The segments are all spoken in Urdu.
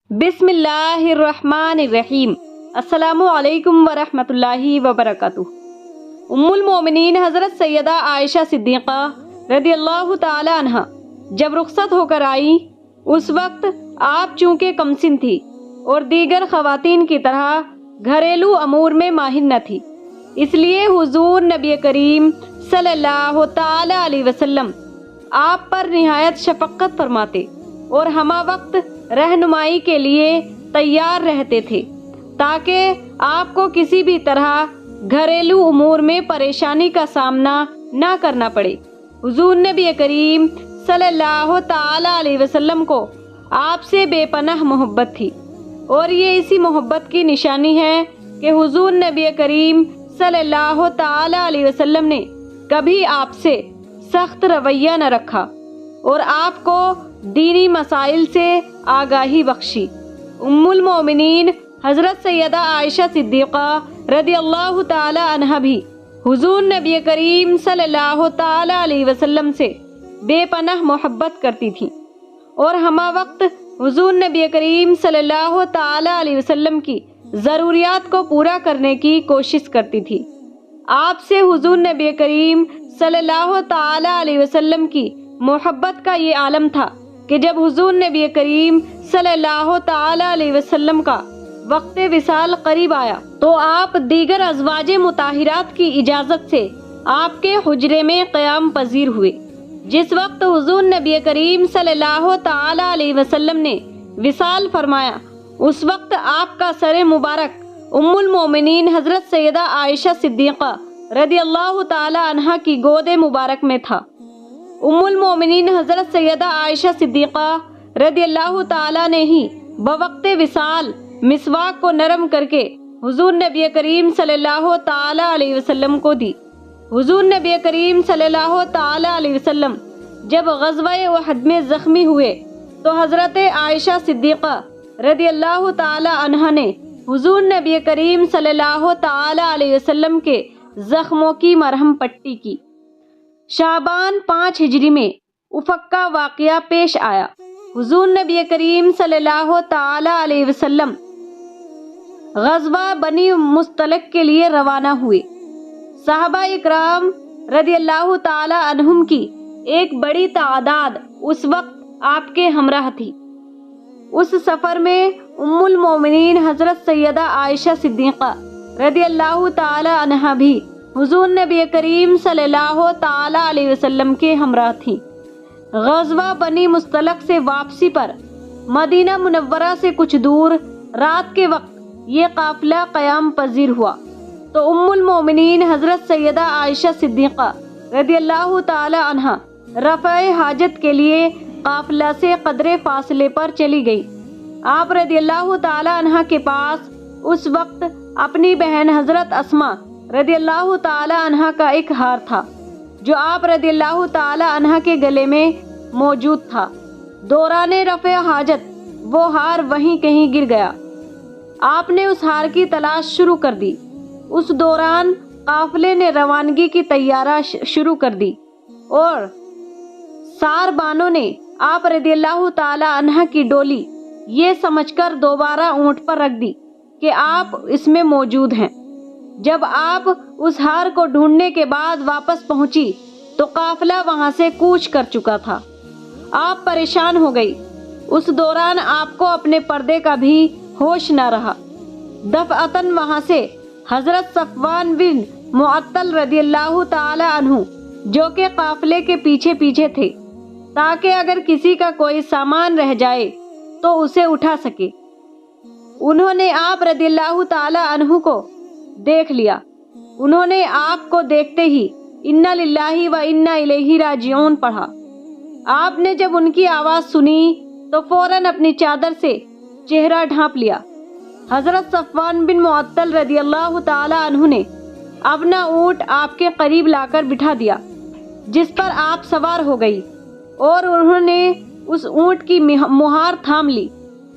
بسم اللہ الرحمن الرحیم۔ السلام علیکم ورحمۃ اللہ وبرکاتہ۔ ام المومنین حضرت سیدہ عائشہ صدیقہ رضی اللہ تعالی عنہ جب رخصت ہو کر آئی، اس وقت آپ چونکہ کمسن تھی اور دیگر خواتین کی طرح گھریلو امور میں ماہر نہ تھی، اس لیے حضور نبی کریم صلی اللہ تعالی علیہ وسلم آپ پر نہایت شفقت فرماتے اور ہمہ وقت رہنمائی کے لیے تیار رہتے تھے تاکہ آپ کو کسی بھی طرح گھریلو امور میں پریشانی کا سامنا نہ کرنا پڑے۔ حضور نبی کریم صلی اللہ تعالی علیہ وسلم کو آپ سے بے پناہ محبت تھی، اور یہ اسی محبت کی نشانی ہے کہ حضور نبی کریم صلی اللہ تعالی علیہ وسلم نے کبھی آپ سے سخت رویہ نہ رکھا اور آپ کو دینی مسائل سے آگاہی بخشی۔ ام المومنین حضرت سیدہ عائشہ صدیقہ رضی اللہ تعالی عنہ بھی حضور نبی کریم صلی اللہ تعالی علیہ وسلم سے بے پناہ محبت کرتی تھیں اور ہمہ وقت حضور نبی کریم صلی اللہ تعالی علیہ وسلم کی ضروریات کو پورا کرنے کی کوشش کرتی تھی۔ آپ سے حضور نبی کریم صلی اللہ تعالی علیہ وسلم کی محبت کا یہ عالم تھا کہ جب حضور نبی کریم صلی اللہ تعالی علیہ وسلم کا وقت وصال قریب آیا تو آپ دیگر ازواج مطہرات کی اجازت سے آپ کے حجرے میں قیام پذیر ہوئے۔ جس وقت حضور نبی کریم صلی اللہ تعالی علیہ وسلم نے وصال فرمایا، اس وقت آپ کا سر مبارک ام المومنین حضرت سیدہ عائشہ صدیقہ رضی اللہ تعالی عنہ کی گود مبارک میں تھا۔ ام المومنین حضرت سیدہ عائشہ صدیقہ رضی اللہ تعالی نے ہی بوقت وصال مسواک کو نرم کر کے حضور نبی کریم صلی اللہ تعالی علیہ وسلم کو دی۔ حضور نبی کریم صلی اللہ تعالی علیہ وسلم جب غزوہ احد میں زخمی ہوئے تو حضرت عائشہ صدیقہ رضی اللہ تعالی عنہ نے حضور نبی کریم صلی اللہ تعالی علیہ وسلم کے زخموں کی مرہم پٹی کی۔ شعبان 5 ہجری میں افق کا واقعہ پیش آیا۔ حضور نبی کریم صلی اللہ تعالی علیہ وسلم غزوہ بنی مستلق کے لیے روانہ ہوئے۔ صحابہ اکرام رضی اللہ تعالی عنہم کی ایک بڑی تعداد اس وقت آپ کے ہمراہ تھی۔ اس سفر میں ام المومنین حضرت سیدہ عائشہ صدیقہ رضی اللہ تعالی عنہ بھی حضور نبی کریم صلی اللہ تعالی علیہ وسلم کے ہمراہ تھی۔ غزوہ بنی مستلق سے واپسی پر مدینہ منورہ سے کچھ دور رات کے وقت یہ قافلہ قیام پذیر ہوا تو ام المومنین حضرت سیدہ عائشہ صدیقہ رضی اللہ تعالی عنہ رفع حاجت کے لیے قافلہ سے قدرے فاصلے پر چلی گئی۔ آپ رضی اللہ تعالی عنہ کے پاس اس وقت اپنی بہن حضرت اسماء رضی اللہ تعالی عنہ کا ایک ہار تھا جو آپ رضی اللہ تعالی عنہ کے گلے میں موجود تھا۔ دوران رفع حاجت وہ ہار وہیں کہیں گر گیا۔ آپ نے اس ہار کی تلاش شروع کر دی۔ اس دوران قافلے نے روانگی کی تیاری شروع کر دی اور ساربانوں نے آپ رضی اللہ تعالی عنہ کی ڈولی یہ سمجھ کر دوبارہ اونٹ پر رکھ دی کہ آپ اس میں موجود ہیں۔ جب آپ اس ہار کو ڈھونڈنے کے بعد واپس پہنچی تو قافلہ وہاں سے کوچ کر چکا تھا۔ آپ پریشان ہو گئی۔ اس دوران آپ کو اپنے پردے کا بھی ہوش نہ رہا۔ دفعتاً وہاں سے حضرت صفوان بن معطل رضی اللہ تعالی عنہ جو کہ قافلے کے پیچھے پیچھے تھے تاکہ اگر کسی کا کوئی سامان رہ جائے تو اسے اٹھا سکے، انہوں نے آپ رضی اللہ تعالی عنہ کو دیکھ لیا۔ انہوں نے آپ کو دیکھتے ہی انا للہ و انا الیہ راجعون پڑھا۔ آپ نے جب ان کی آواز سنی تو فوراً اپنی چادر سے چہرہ ڈھانپ لیا۔ حضرت صفوان بن معطل رضی اللہ تعالی عنہ نے اپنا اونٹ آپ کے قریب لا کر بٹھا دیا جس پر آپ سوار ہو گئی اور انہوں نے اس اونٹ کی مہار تھام لی۔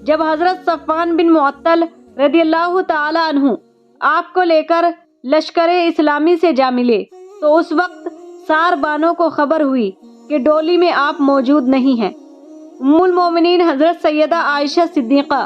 جب حضرت صفوان بن معطل رضی اللہ تعالی عنہ آپ کو لے کر لشکر اسلامی سے جا ملے تو اس وقت ساربانوں کو خبر ہوئی کہ ڈولی میں آپ موجود نہیں ہیں۔ ام المومنین حضرت سیدہ عائشہ صدیقہ